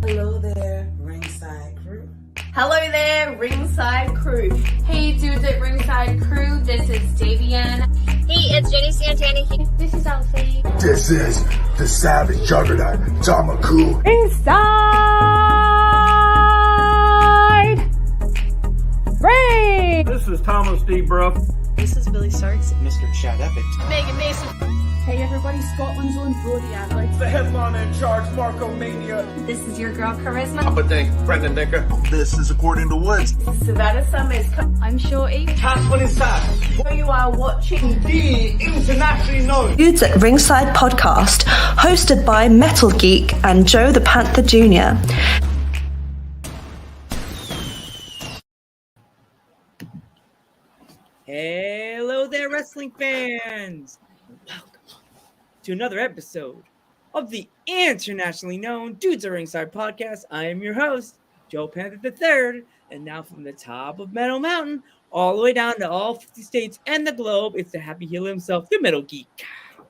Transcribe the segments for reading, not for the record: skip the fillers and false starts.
Hello there, ringside crew. Hello there, ringside crew. Hey dudes at ringside crew, this is Davian. Hey, it's Jenny Santana here. This is Alfie. This is the Savage Juggernaut, Tamaku. Inside Ring! This is Thomas D. Bruff. This is Billy Starks. Mr. Chad Epic. Megan Mason. Hey everybody, Scotland's own Brody Adler. The headliner in charge, Marco Mania. This is your girl Charisma. Papa Dink, Brendan Dicker. This is According to Woods. Savannah Summers. I'm Shorty. Catherine Inside. You are watching The internationally known Dudes at Ringside podcast, hosted by Metal Geek and Joe the Panther Jr. Hello there, wrestling fans. Welcome to another episode of the internationally known Dudes at Ringside podcast. I am your host, Joe Panther III, and now from the top of Metal Mountain all the way down to all 50 states and the globe, it's the happy heel himself, the Metal Geek.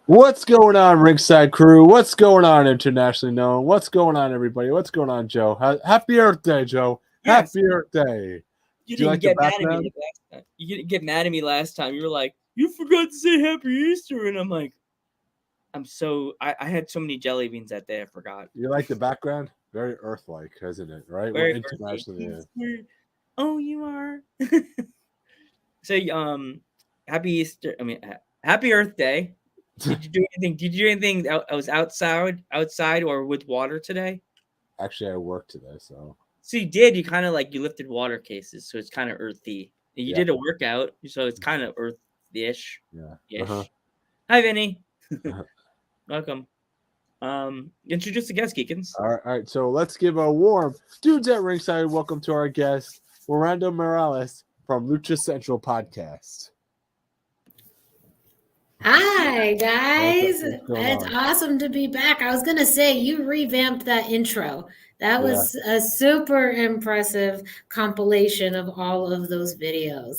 What's going on, Ringside crew? What's going on, internationally known? What's going on, everybody? What's going on, Joe? Happy Earth Day, Joe. Yes. Happy Earth Day. You didn't get mad at me last time. You didn't get mad at me last time. You were like, you forgot to say Happy Easter. And I'm like, I had so many jelly beans that day, I forgot. You like the background? Very Earth-like, isn't it? Right? Very internationally. Oh, you are. So, Happy Easter. Happy Earth Day. Did you do anything? Did you do anything that was outside or with water today? Actually, I worked today, so. So you did. You kind of you lifted water cases, so it's kind of earthy. You did a workout, so it's kind of earth-ish. Yeah. Uh-huh. Hi, Vinny. Welcome. Introduce the guest, Geekins. All right. So let's give a warm Dudes at Ringside welcome to our guest, Miranda Morales from Lucha Central Podcast. Hi, guys. It's awesome to be back. I was going to say, you revamped that intro. That was a super impressive compilation of all of those videos.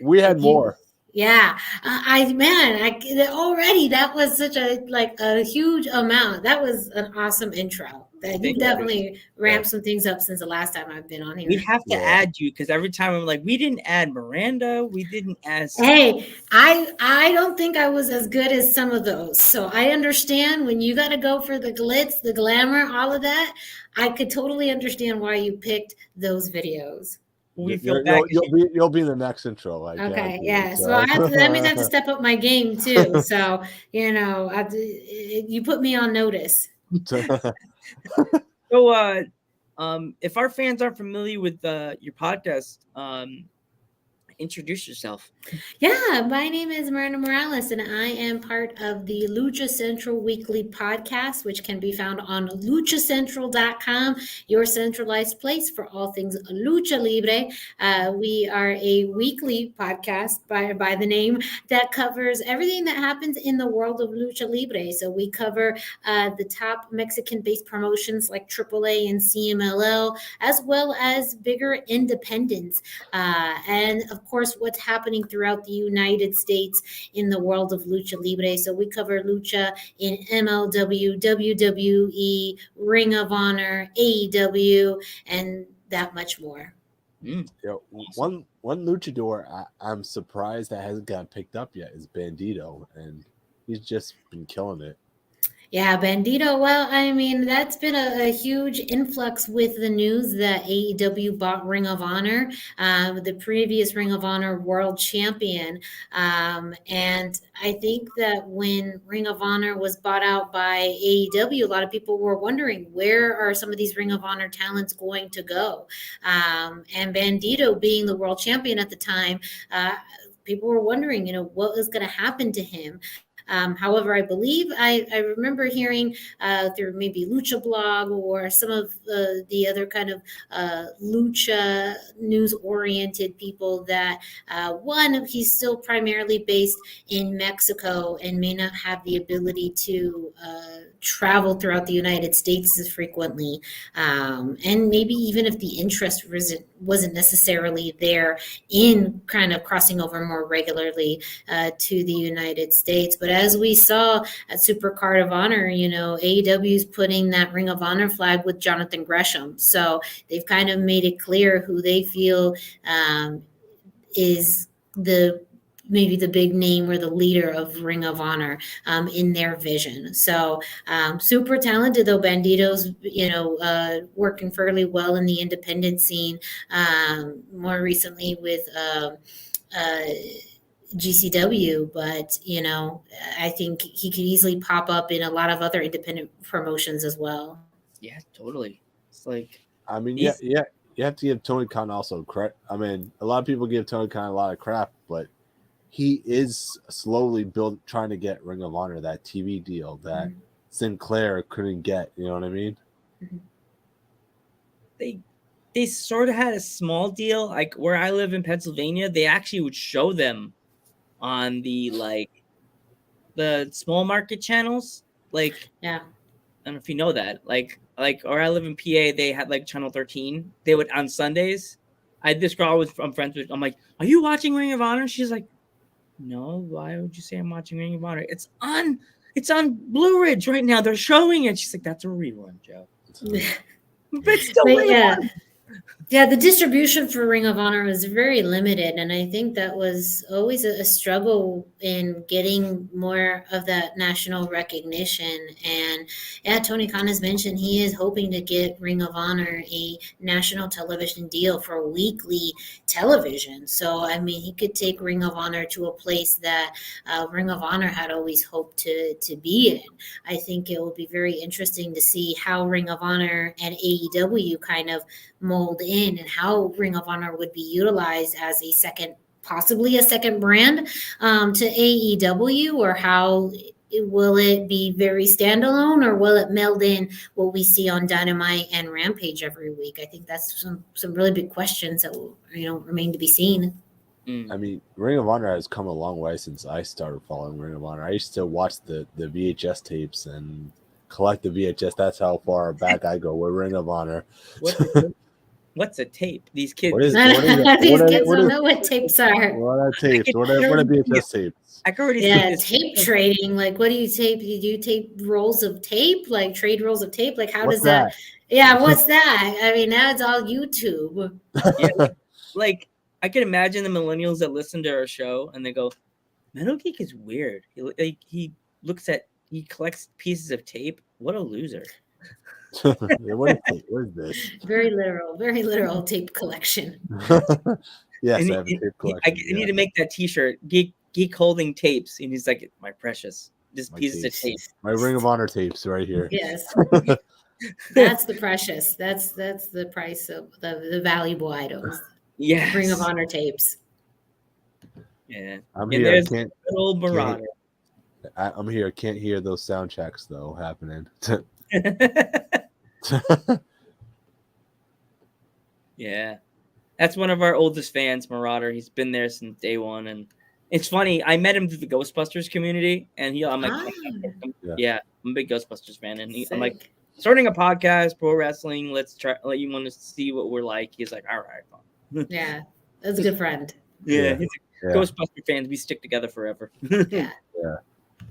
We had more. Yeah, already that was such a huge amount. That was an awesome intro. You definitely ramped some things up since the last time I've been on here. We have to add you because every time I'm like, we didn't add Miranda, we didn't add. Hey, I don't think I was as good as some of those. So I understand when you got to go for the glitz, the glamour, all of that. I could totally understand why you picked those videos. We feel bad. You'll be in the next intro. Okay, yeah. So that means I have to step up my game too. So you put me on notice. So, if our fans aren't familiar with your podcast, introduce yourself. Yeah, my name is Miranda Morales, and I am part of the Lucha Central Weekly Podcast, which can be found on luchacentral.com, your centralized place for all things Lucha Libre. We are a weekly podcast by the name that covers everything that happens in the world of Lucha Libre. So we cover the top Mexican-based promotions like AAA and CMLL, as well as bigger independents. And of course, what's happening throughout the United States in the world of Lucha Libre. So we cover Lucha in MLW, WWE, Ring of Honor, AEW, and that much more. One luchador I'm surprised that hasn't gotten picked up yet is Bandito, and he's just been killing it. Yeah, Bandito. Well, that's been a huge influx with the news that AEW bought Ring of Honor, the previous Ring of Honor world champion. And I think that when Ring of Honor was bought out by AEW, a lot of people were wondering, where are some of these Ring of Honor talents going to go? And Bandito being the world champion at the time, people were wondering, what was going to happen to him. However, I believe I remember hearing through maybe Lucha Blog or some of the other kind of Lucha news-oriented people that he's still primarily based in Mexico and may not have the ability to travel throughout the United States as frequently. And maybe even if the interest wasn't necessarily there in kind of crossing over more regularly to the United States. But as we saw at Super Card of Honor, AEW is putting that Ring of Honor flag with Jonathan Gresham. So they've kind of made it clear who they feel is maybe the big name or the leader of Ring of Honor in their vision. So super talented, though. Bandito's, working fairly well in the independent scene, more recently with GCW, but I think he could easily pop up in a lot of other independent promotions as well. Yeah, totally. It's like, I mean, yeah, you have to give Tony Khan also credit. I mean, a lot of people give Tony Khan a lot of crap, but he is slowly trying to get Ring of Honor that TV deal that Sinclair couldn't get. You know what I mean? They sort of had a small deal. Like where I live in Pennsylvania, they actually would show them on the small market channels. Like, yeah, I don't know if you know that. Like, or I live in PA, they had like Channel 13. They would on Sundays. This girl I'm friends with. I'm like, "Are you watching Ring of Honor?" She's like, "No, why would you say I'm watching Ring of Honor? It's on Blue Ridge right now. They're showing it." She's like, "That's a rerun, Joe." But still, yeah, the distribution for Ring of Honor was very limited, and I think that was always a struggle in getting more of that national recognition. And yeah, Tony Khan has mentioned he is hoping to get Ring of Honor a national television deal for weekly television. So, I mean, he could take Ring of Honor to a place that Ring of Honor had always hoped to be in. I think it will be very interesting to see how Ring of Honor and AEW kind of mold in, and how Ring of Honor would be utilized as possibly a second brand to AEW, or how will it be very standalone, or will it meld in what we see on Dynamite and Rampage every week? I think that's some really big questions that will remain to be seen. I mean, Ring of Honor has come a long way since I started following Ring of Honor. I used to watch the VHS tapes and collect the VHS. That's how far back I go with Ring of Honor. What's a tape? These kids. These kids don't know what tapes are. What are tapes? What are VHS tapes? I can already see this. Tape trading. Like, what do you tape? Do you tape rolls of tape? Like, trade rolls of tape? Like, how does that? Yeah, what's that? I mean, now it's all YouTube. Yeah, like, I can imagine the millennials that listen to our show and they go, "Metal Geek is weird. He collects pieces of tape. What a loser." What is this? Very literal tape collection. Yes, I have a tape collection. I need to make that T-shirt. Geek holding tapes, and he's like, "My precious, just pieces of tape." My Ring of Honor tapes right here. Yes, that's the precious. That's the price of the valuable items. Yeah, Ring of Honor tapes. Yeah, I'm here. Little Marauder. I'm here. Can't hear those sound checks though happening. Yeah, that's one of our oldest fans, Marauder. He's been there since day one, and it's funny. I met him through the Ghostbusters community, and I'm like, I'm a big Ghostbusters fan, and I'm like, starting a podcast, pro wrestling. Let's try. You want to see what we're like? He's like, all right, fine. Yeah, that's a good friend. Yeah, he's like, Ghostbuster fans. We stick together forever. Yeah.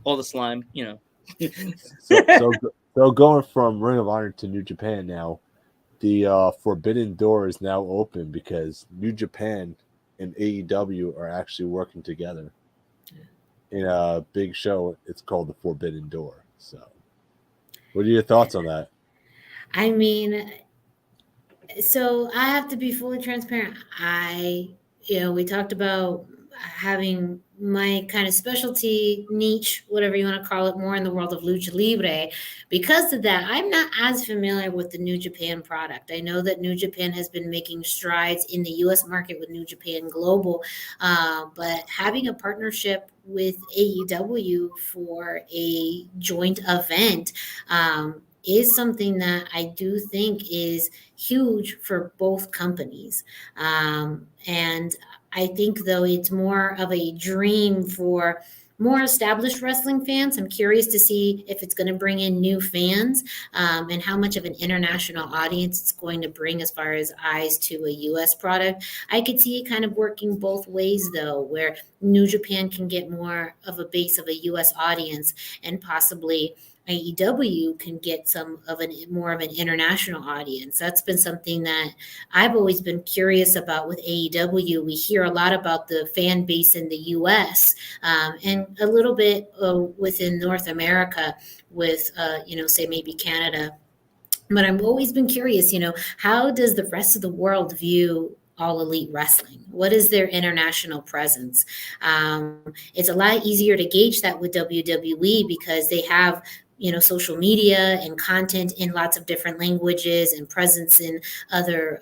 All the slime, So going from Ring of Honor to New Japan now, the Forbidden Door is now open because New Japan and AEW are actually working together in a big show. It's called the Forbidden Door. So, what are your thoughts on that? I mean, so I have to be fully transparent. We talked about having my kind of specialty niche, whatever you want to call it, more in the world of Lucha Libre. Because of that, I'm not as familiar with the New Japan product. I know that New Japan has been making strides in the U.S. market with New Japan Global, but having a partnership with AEW for a joint event is something that I do think is huge for both companies. And I think, though, it's more of a dream for more established wrestling fans. I'm curious to see if it's going to bring in new fans and how much of an international audience it's going to bring as far as eyes to a U.S. product. I could see it kind of working both ways, though, where New Japan can get more of a base of a U.S. audience and possibly AEW can get more of an international audience. That's been something that I've always been curious about with AEW. We hear a lot about the fan base in the U.S. And a little bit within North America with, say maybe Canada. But I've always been curious, how does the rest of the world view All Elite Wrestling? What is their international presence? It's a lot easier to gauge that with WWE because they have social media and content in lots of different languages and presence in other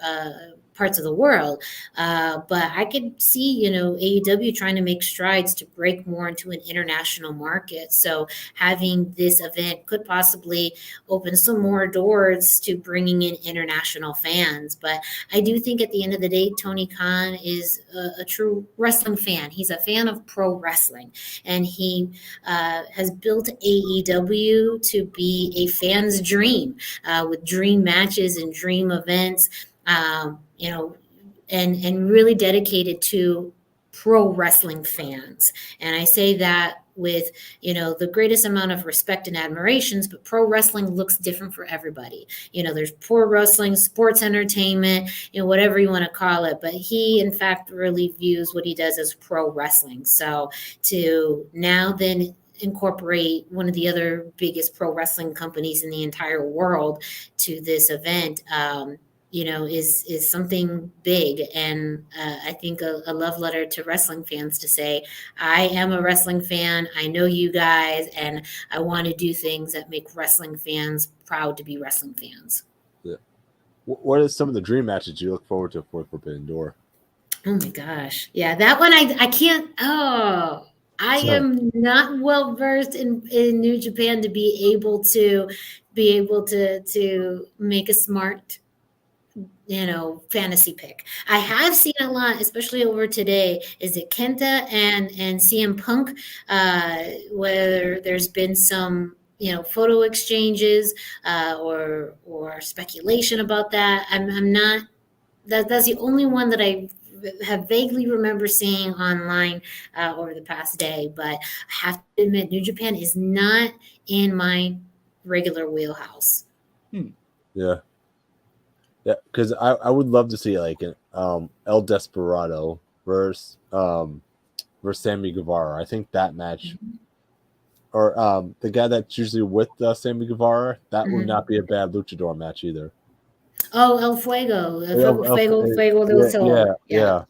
parts of the world. But I could see, AEW trying to make strides to break more into an international market. So having this event could possibly open some more doors to bringing in international fans. But I do think at the end of the day, Tony Khan is a true wrestling fan. He's a fan of pro wrestling, and he has built AEW to be a fan's dream with dream matches and dream events. And really dedicated to pro wrestling fans. And I say that with, the greatest amount of respect and admirations, but pro wrestling looks different for everybody. There's pro wrestling, sports entertainment, whatever you want to call it. But he, in fact, really views what he does as pro wrestling. So to now then incorporate one of the other biggest pro wrestling companies in the entire world to this event, is something big. And I think a love letter to wrestling fans to say, I am a wrestling fan. I know you guys, and I want to do things that make wrestling fans proud to be wrestling fans. Yeah. What are some of the dream matches you look forward to for Forbidden Door? Oh my gosh. Yeah, that one I can't. Oh, I am not well versed in New Japan to be able to make a smart fantasy pick. I have seen a lot, especially over today. Is it Kenta and CM Punk, where there's been some photo exchanges or speculation about that. I'm not. That's the only one that I have vaguely remember seeing online over the past day. But I have to admit, New Japan is not in my regular wheelhouse. Yeah. Yeah, because I would love to see like an El Desperado versus Sammy Guevara. I think that match, or the guy that's usually with Sammy Guevara, that would not be a bad luchador match either. Oh, El Fuego, Fuego del Sol. Yeah.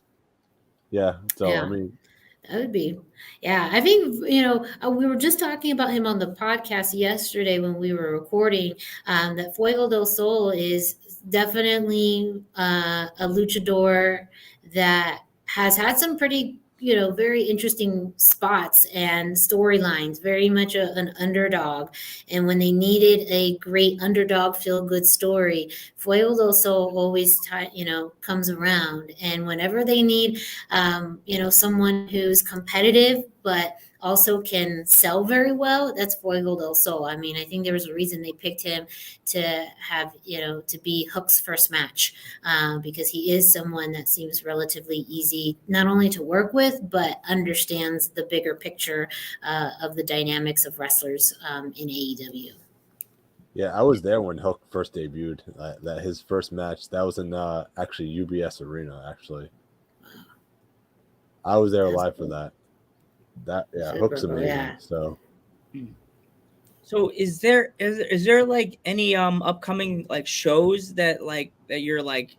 So Yeah. I mean, that would be, yeah. I think we were just talking about him on the podcast yesterday when we were recording. That Fuego del Sol is definitely a luchador that has had some pretty, very interesting spots and storylines, very much an underdog. And when they needed a great underdog feel-good story, Fuego del Sol always, comes around. And whenever they need, someone who's competitive, but also can sell very well, that's Fuego del Sol. I mean, I think there was a reason they picked him to have, to be Hook's first match, because he is someone that seems relatively easy, not only to work with, but understands the bigger picture of the dynamics of wrestlers in AEW. yeah, I was there when Hook first debuted. That his first match, that was in actually UBS Arena. Actually, I was there live for that. Hook's amazing. Yeah. So is there like any upcoming like shows that you're like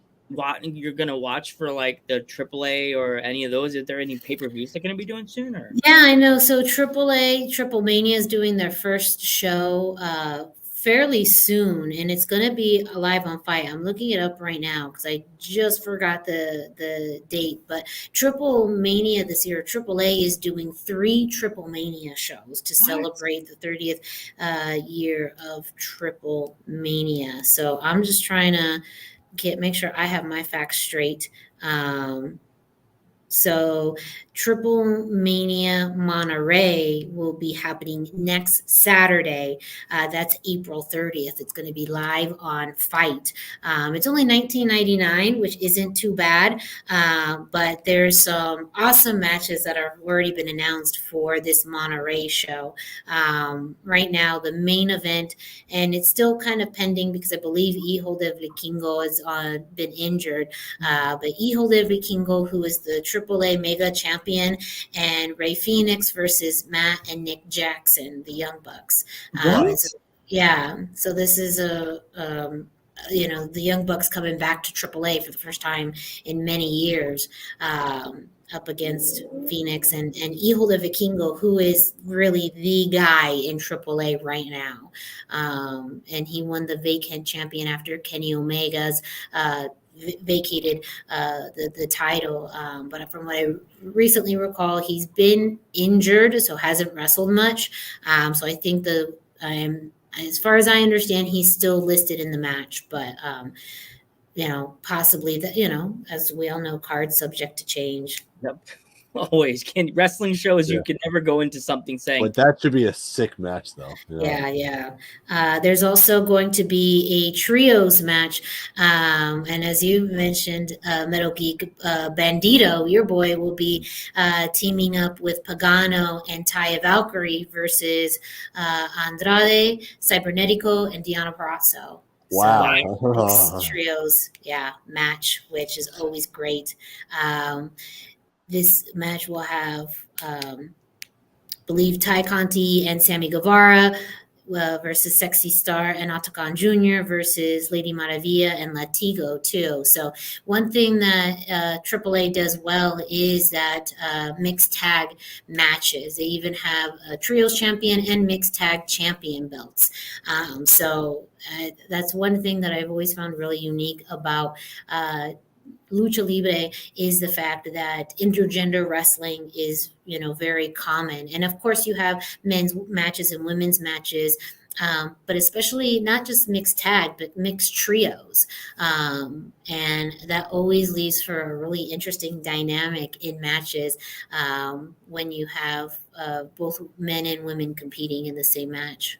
you're gonna watch for like the AAA or any of those? Is there any pay-per-views they're gonna be doing soon? Or yeah, I know. So AAA, Triple Mania is doing their first show fairly soon, and it's going to be live on Fight. I'm looking it up right now because I just forgot the date. But Triple Mania this year, AAA is doing 3 Triple Mania shows to celebrate the 30th year of Triple Mania. So I'm just trying to make sure I have my facts straight. So Triple Mania Monterey will be happening next Saturday. That's April 30th. It's going to be live on Fight. It's only $19.99, which isn't too bad, but there's some awesome matches that have already been announced for this Monterey show. Right now, the main event, and it's still kind of pending because I believe Hijo de Vikingo has been injured, but Hijo de Vikingo, who is the AAA Mega Champion, and Ray Phoenix versus Matt and Nick Jackson, the Young Bucks. So this is the Young Bucks coming back to AAA for the first time in many years, up against Phoenix and Hijo de Vikingo, who is really the guy in AAA right now. And he won the vacant champion after Kenny Omega's vacated the title, but from what I recently recall, he's been injured, so hasn't wrestled much. So I think as far as I understand, he's still listed in the match, but possibly that, as we all know, cards subject to change. Yep. Always. Wrestling shows, you can never go into something saying. But that should be a sick match, though. Yeah. There's also going to be a trios match. And as you mentioned, Metal Geek, Bandito, your boy, will be teaming up with Pagano and Taya Valkyrie versus Andrade, Cybernetico, and Deonna Purrazzo. Wow. So, trios, match, which is always great. This match will have, believe, Ty Conti and Sammy Guevara versus Sexy Star and Octagon Jr. versus Lady Maravilla and Latigo, too. So one thing that AAA does well is that mixed tag matches. They even have a trios champion and mixed tag champion belts. So that's one thing that I've always found really unique about Lucha Libre, is the fact that intergender wrestling is, very common. And of course you have men's matches and women's matches, but especially not just mixed tag, but mixed trios. And that always leaves for a really interesting dynamic in matches when you have both men and women competing in the same match.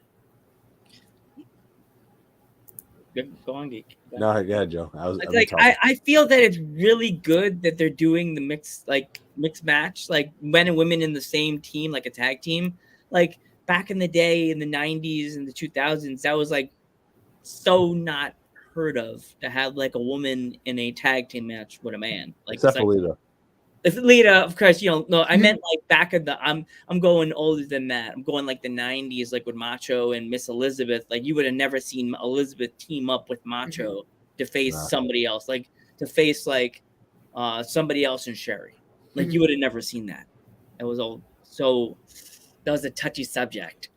Go on, Geek. No, yeah, Joe. I feel that it's really good that they're doing the mixed match, like men and women in the same team, like a tag team. Like back in the day, in the 90s and the 2000s, that was like so not heard of, to have like a woman in a tag team match with a man. Like except for Lita. If Lita, of course, no, I meant like back in the, I'm going older than that. I'm going like the 90s, like with Macho and Miss Elizabeth. Like you would have never seen Elizabeth team up with Macho to face somebody else, like to face like somebody else in Sherry. Like you would have never seen that. It was that was a touchy subject.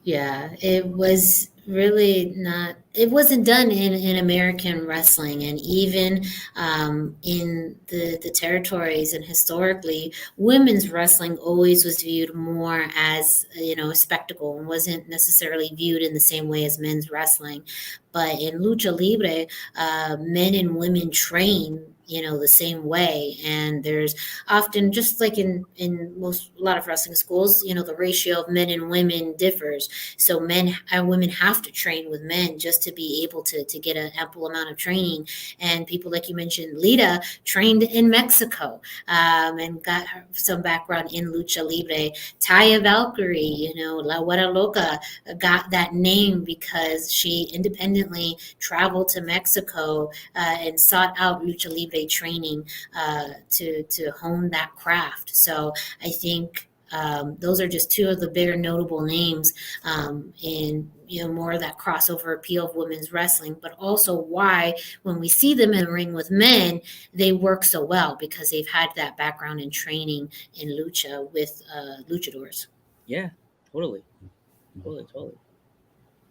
Yeah, it was really not, it wasn't done in American wrestling, and even in the territories, and historically women's wrestling always was viewed more as a spectacle and wasn't necessarily viewed in the same way as men's wrestling. But in Lucha Libre, men and women train the same way, and there's often, just like in a lot of wrestling schools, the ratio of men and women differs. So men and women have to train with men just to be able to get an ample amount of training. And people like you mentioned, Lita trained in Mexico and got some background in Lucha Libre. Taya Valkyrie, La Huera Loca, got that name because she independently traveled to Mexico and sought out Lucha Libre training to hone that craft. So I think those are just two of the bigger notable names in more of that crossover appeal of women's wrestling, but also why when we see them in the ring with men, they work so well, because they've had that background in training in lucha with luchadors. Yeah, totally.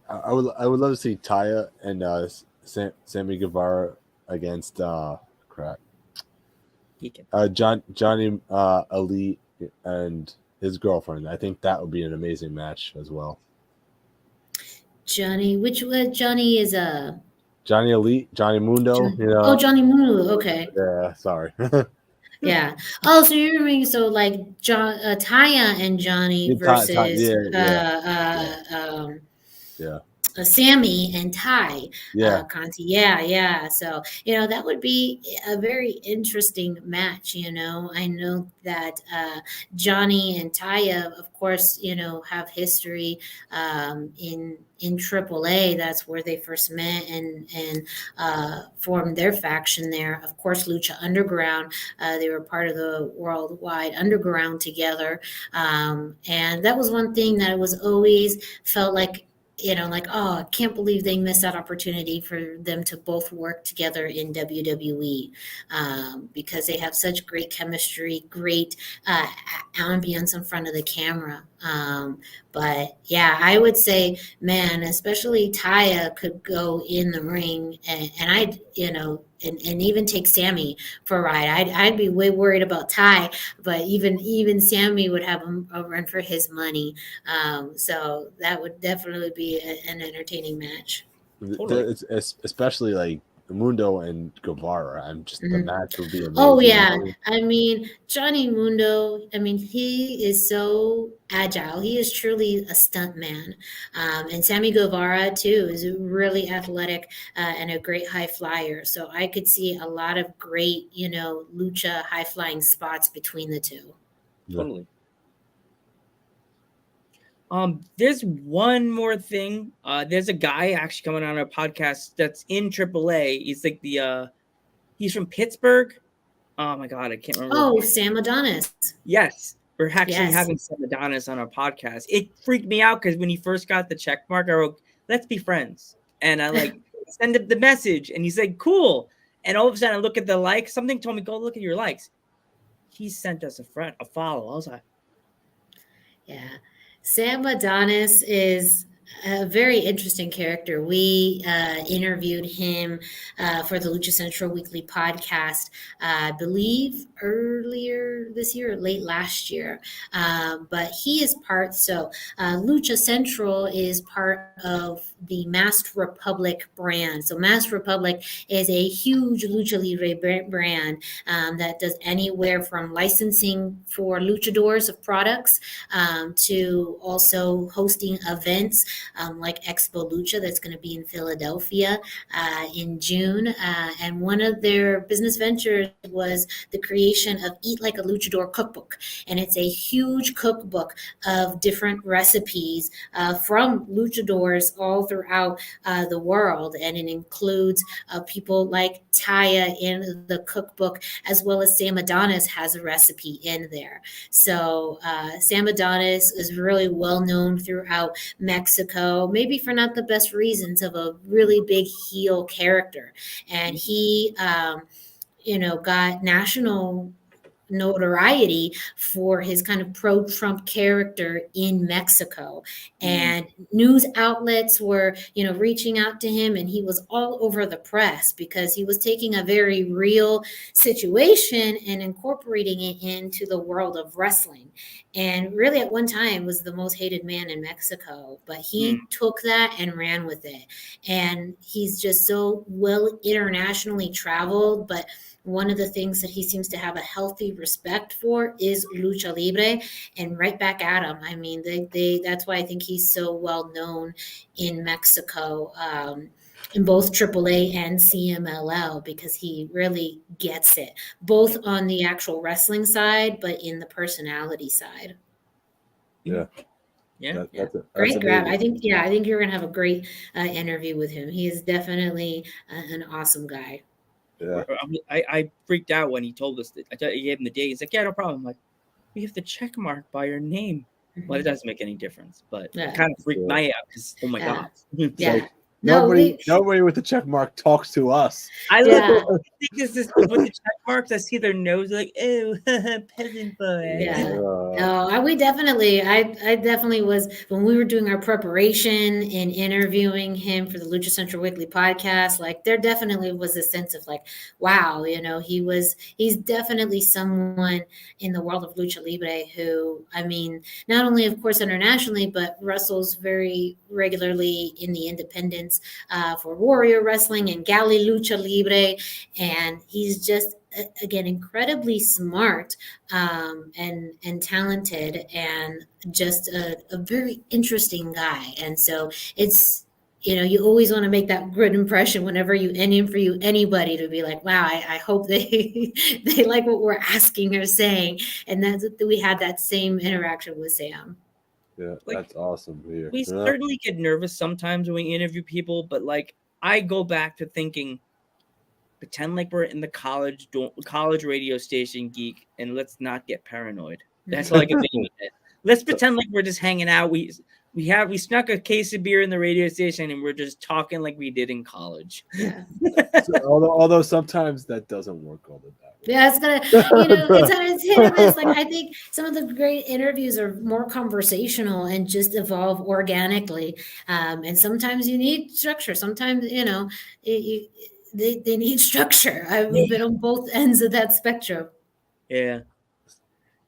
I would love to see Taya and Sammy Guevara against Johnny Elite and his girlfriend. I think that would be an amazing match as well. Johnny, Johnny is Johnny Elite, Johnny Mundo. Johnny Mundo. Okay. Yeah, sorry. Yeah. Oh, so you're meaning so like Taya and Johnny Yeah, versus yeah. Sammy and Ty Yeah. Conti. Yeah. So, that would be a very interesting match. I know that Johnny and Taya, of course, have history in AAA. That's where they first met and formed their faction there. Of course, Lucha Underground. They were part of the Worldwide Underground together. And that was one thing that I was always felt like, oh, I can't believe they missed that opportunity for them to both work together in WWE because they have such great chemistry, great ambience in front of the camera. But yeah, I would say, man, especially Taya could go in the ring and I'd, and even take Sammy for a ride. I'd be way worried about Ty, but even Sammy would have a run for his money. So that would definitely be an entertaining match. Totally. It's especially like Mundo and Guevara. The match would be amazing. Oh yeah, I mean Johnny Mundo. I mean he is so agile. He is truly a stunt man. And Sammy Guevara too is really athletic and a great high flyer. So I could see a lot of great, lucha high flying spots between the two. Totally. There's one more thing. There's a guy actually coming on our podcast that's in AAA. He's like he's from Pittsburgh. Oh my God, I can't remember. Oh, Sam Adonis. Yes, we're actually having Sam Adonis on our podcast. It freaked me out because when he first got the check mark, I wrote, "Let's be friends," and I send him the message, and he's like, "Cool." And all of a sudden, I look at the likes. Something told me, "Go look at your likes." He sent us a follow. I was like, yeah. Sam Adonis is a very interesting character. We interviewed him for the Lucha Central Weekly podcast, I believe earlier this year or late last year. But he is Lucha Central is part of the Masked Republic brand. So Masked Republic is a huge Lucha Libre brand that does anywhere from licensing for luchadors of products to also hosting events like Expo Lucha that's going to be in Philadelphia in June. And one of their business ventures was the creation of Eat Like a Luchador cookbook. And it's a huge cookbook of different recipes from luchadors all throughout the world. And it includes people like Taya in the cookbook, as well as Sam Adonis has a recipe in there. So Sam Adonis is really well known throughout Mexico, maybe for not the best reasons, of a really big heel character. And he, got national notoriety for his kind of pro-Trump character in Mexico. And news outlets were, reaching out to him, and he was all over the press because he was taking a very real situation and incorporating it into the world of wrestling. And really at one time was the most hated man in Mexico, but he took that and ran with it. And he's just so well internationally traveled, but one of the things that he seems to have a healthy respect for is Lucha Libre, and right back at him. I mean, that's why I think he's so well known in Mexico, in both AAA and CMLL, because he really gets it, both on the actual wrestling side, but in the personality side. Yeah. That's Great grab. I think you're going to have a great interview with him. He is definitely an awesome guy. Yeah. I freaked out when he told us that. I gave him the date. He's like, "Yeah, no problem." I'm like, "We have the check mark by your name." Well, it doesn't make any difference, but it kind of freaked me out because, oh my God. Yeah. Nobody with the check mark talks to us. I think this is with the check marks. I see their nose like, "Oh, peasant boy." Yeah. No, I definitely was, when we were doing our preparation and interviewing him for the Lucha Central Weekly podcast, like there definitely was a sense of like, wow, he's definitely someone in the world of Lucha Libre who, I mean, not only of course internationally, but wrestles very regularly in the independents for Warrior Wrestling and Galley Lucha Libre. And he's just again, incredibly smart and talented, and just a very interesting guy. And so it's, you always want to make that good impression whenever you interview anybody, to be like, wow, I hope they they like what we're asking or saying. And we had that same interaction with Sam. Yeah, that's awesome here. We certainly get nervous sometimes when we interview people, but like I go back to thinking, pretend like we're in the college radio station geek, and let's not get paranoid. That's all I can think of it. Let's pretend like we're just hanging out. We snuck a case of beer in the radio station, and we're just talking like we did in college. Yeah. although sometimes that doesn't work all the time. Yeah, it's gonna, it's hit or miss. Like, I think some of the great interviews are more conversational and just evolve organically. And sometimes you need structure. Sometimes, they need structure. I've been on both ends of that spectrum. Yeah.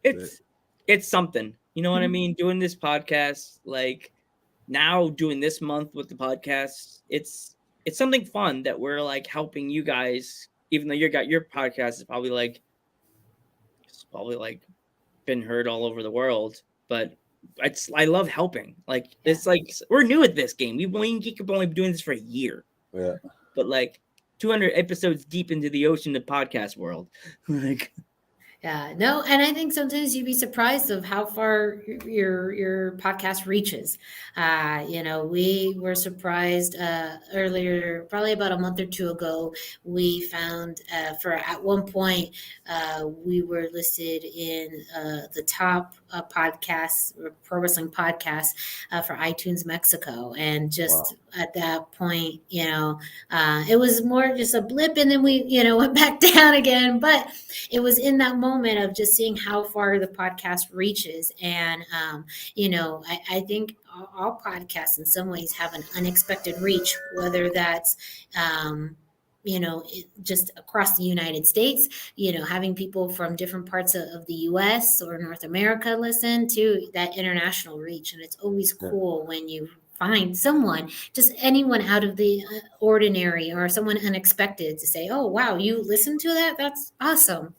It's something, you know what I mean? Doing this podcast, like now doing this month with the podcast, it's something fun that we're like helping you guys, even though your podcast is probably like been heard all over the world, but I love helping. Like, it's like, we're new at this game. We've only been doing this for a year. Yeah. But like 200 episodes deep into the ocean of podcast world. Like, yeah, no, and I think sometimes you'd be surprised of how far your podcast reaches. We were surprised earlier, probably about a month or two ago. We found at one point we were listed in the top podcasts, or pro wrestling podcasts for iTunes Mexico, and just at that point, it was more just a blip, and then we went back down again. But it was in that moment of just seeing how far the podcast reaches. And, I think all podcasts in some ways have an unexpected reach, whether that's, just across the United States, having people from different parts of the US or North America listen to that international reach. And it's always cool when you find someone, just anyone out of the ordinary or someone unexpected, to say, oh, wow, you listened to that? That's awesome.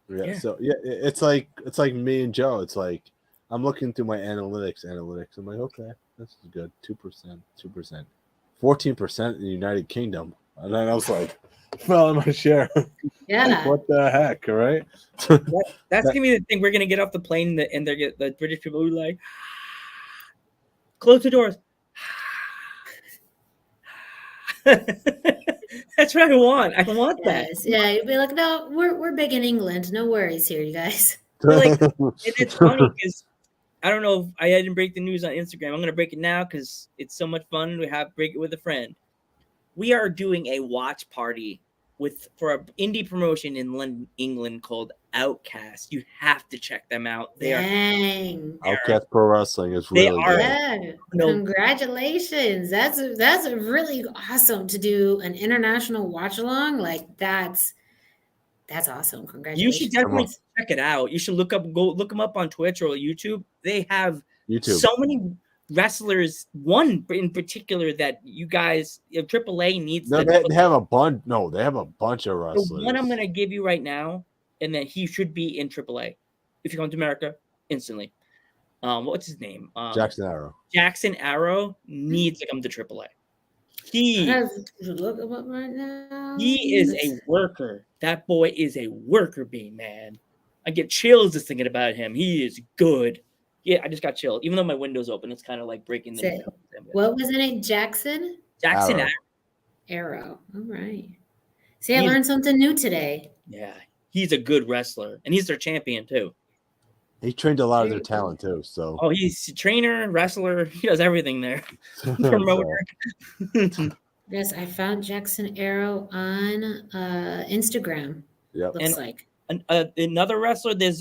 Yeah. So it's like me and Joe. It's like I'm looking through my analytics. I'm like, okay, this is good. 2%, 14% in the United Kingdom. And then I was like, fell in my share. Yeah. Like, what the heck, right? That's gonna be the thing. We're gonna get off the plane, and they're the British people who like close the doors. That's what I want. I want that. Yeah, you'd be like, no, we're big in England. No worries here, you guys. Like, and it's funny because I don't know if I didn't break the news on Instagram. I'm gonna break it now because it's so much fun. We break it with a friend. We are doing a watch party for an indie promotion in London, England called Outcast. You have to check them out. Outcast Pro Wrestling is really good. Yeah. Congratulations. That's really awesome to do an international watch along. Like, that's awesome. Congratulations. You should definitely check it out. You should go look them up on Twitch or YouTube. They have so many wrestlers, one in particular that you guys, AAA needs. They have a bunch. No, they have a bunch of wrestlers. The one I'm going to give you right now, and then he should be in AAA if you come to America instantly. What's his name? Jackson Arrow. Jackson Arrow needs to come to AAA. Look him up right now. He is a worker. That boy is a worker bee, man. I get chills just thinking about him. He is good. Yeah, I just got chilled. Even though my window's open, it's kind of like breaking the. What was it? Jackson Arrow. All right. See, I learned something new today. Yeah, he's a good wrestler, and he's their champion too. He trained a lot of their talent too. So. Oh, he's a trainer, wrestler. He does everything there. Promoter. Yes, I found Jackson Arrow on Instagram. Yeah, looks like. Another wrestler. He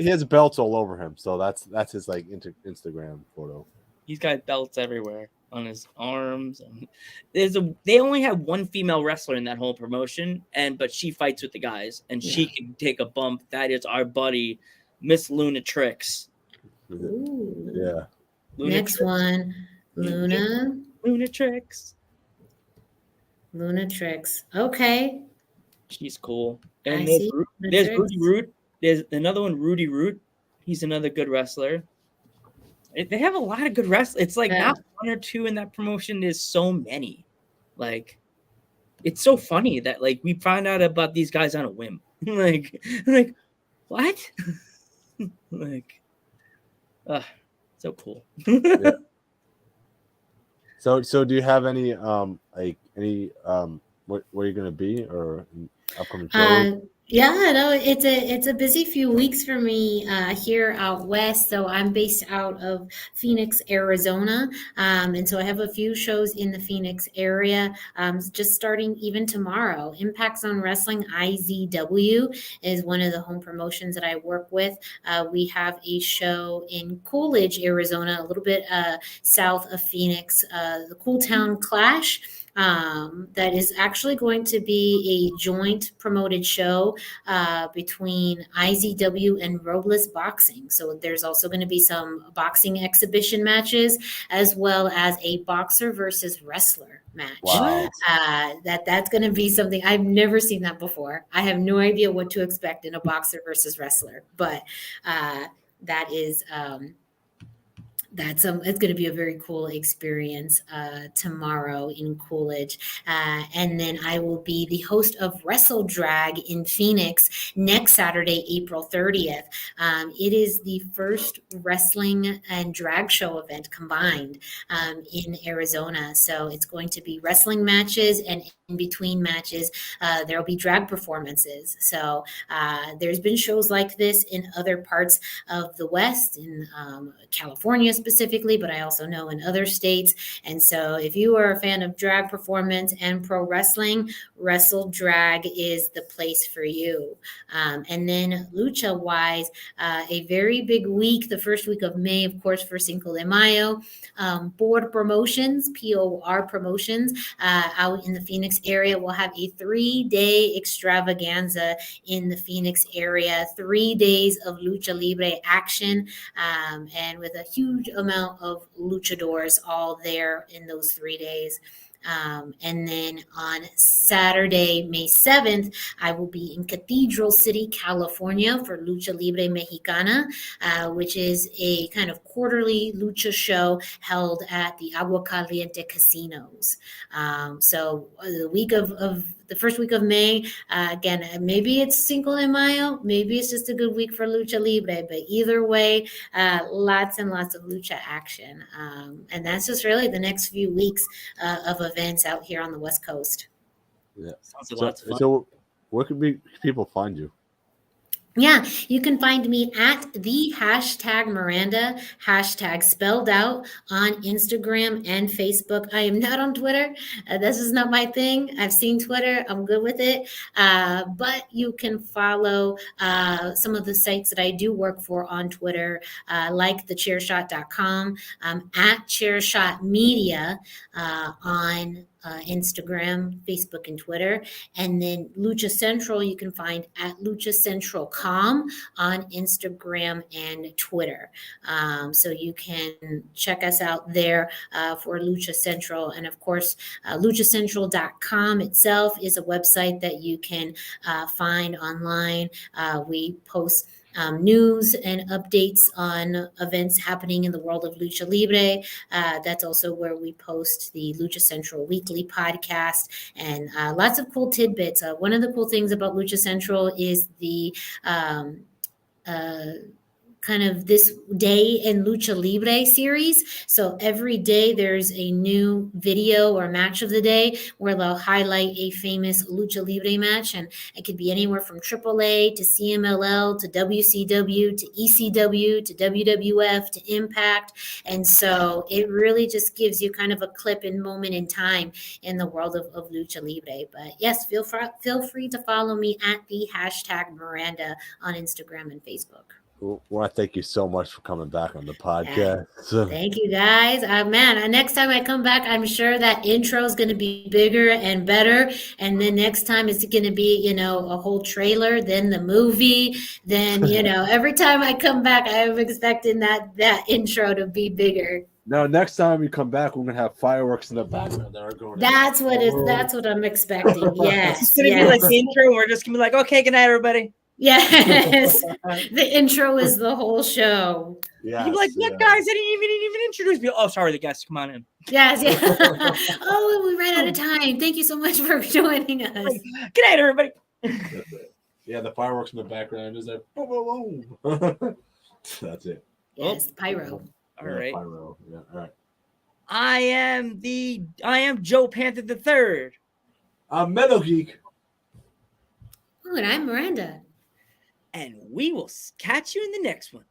has belts all over him, so that's his like Instagram photo. He's got belts everywhere on his arms. They only have one female wrestler in that whole promotion, but she fights with the guys, and she can take a bump. That is our buddy, Miss Lunatrix. Ooh. Yeah. Next one, Lunatrix. Okay. She's cool. I And see. there's That's Rudy Root. There's another one, Rudy Root. He's another good wrestler. They have a lot of good wrestlers. It's like not one or two in that promotion. There's so many. Like, it's so funny that like we found out about these guys on a whim. like what? like, so cool. Yeah. So do you have any what are you gonna be or upcoming shows? Yeah, no, it's a busy few weeks for me here out west. So I'm based out of Phoenix, Arizona, and so I have a few shows in the Phoenix area. Just starting even tomorrow, Impact Zone Wrestling IZW is one of the home promotions that I work with. We have a show in Coolidge, Arizona, a little bit south of Phoenix, the Cool Town Clash. That is actually going to be a joint promoted show between IZW and Robles Boxing. So there's also going to be some boxing exhibition matches as well as a boxer versus wrestler match. Wow. That's going to be something I've never seen that before. I have no idea what to expect in a boxer versus wrestler, but that is it's going to be a very cool experience tomorrow in Coolidge. And then I will be the host of Wrestle Drag in Phoenix next Saturday, April 30th. It is the first wrestling and drag show event combined in Arizona. So it's going to be wrestling matches, and in between matches, there will be drag performances. So there's been shows like this in other parts of the West, in California specifically, but I also know in other states. And so if you are a fan of drag performance and pro wrestling, Wrestle Drag is the place for you. And then Lucha wise, a very big week, the first week of May, of course, for Cinco de Mayo. Board Promotions, POR Promotions, out in the Phoenix area will have a 3-day extravaganza in the Phoenix area, 3 days of Lucha Libre action, and with a huge amount of luchadors all there in those 3 days. And then on Saturday, May 7th, I will be in Cathedral City, California for Lucha Libre Mexicana, which is a kind of quarterly lucha show held at the Agua Caliente casinos. So the week of the first week of May, again, maybe it's Cinco de Mayo, maybe it's just a good week for Lucha Libre, but either way, lots and lots of lucha action. And that's just really the next few weeks of events out here on the West Coast. Yeah. Sounds a lot of fun. So where can people find you? Yeah, you can find me at the hashtag Miranda, hashtag spelled out, on Instagram and Facebook. I am not on Twitter. This is not my thing. I've seen Twitter. I'm good with it. But you can follow some of the sites that I do work for on Twitter, like thechairshot.com, at Chairshot Media on Instagram, Facebook, and Twitter. And then Lucha Central, you can find at Lucha Central on Instagram and Twitter. So you can check us out there for Lucha Central. And of course, luchacentral.com itself is a website that you can find online. We post news and updates on events happening in the world of Lucha Libre. That's also where we post the Lucha Central Weekly podcast and lots of cool tidbits. One of the cool things about Lucha Central is the kind of this day in Lucha Libre series. So every day there's a new video or match of the day where they'll highlight a famous Lucha Libre match. And it could be anywhere from AAA to CMLL to WCW to ECW to WWF to Impact. And so it really just gives you kind of a clip and moment in time in the world of Lucha Libre. But yes, feel free to follow me at the hashtag Miranda on Instagram and Facebook. Well, I thank you so much for coming back on the podcast. Yeah. Thank you, guys. Man, next time I come back, I'm sure that intro is going to be bigger and better. And then next time it's going to be, a whole trailer, then the movie. Then, every time I come back, I'm expecting that intro to be bigger. Now, next time we come back, we're gonna have fireworks in the background that are going. That's what I'm expecting. Yes. It's gonna be like the intro. We're just gonna be like, okay, good night, everybody. Yes. The intro is the whole show. Yeah. You'd be like, look, guys, I didn't even introduce me. Oh, sorry, the guests. Come on in. Yes. Yeah. Oh, we ran out of time. Thank you so much for joining us. Good night, everybody. Yeah, the fireworks in the background is like, boom, boom, boom. That's it. Yes, pyro. All right. Pyro. Yeah, all right. I am Joe Panther III. I'm Metal Geek. Oh, and I'm Miranda. And we will catch you in the next one.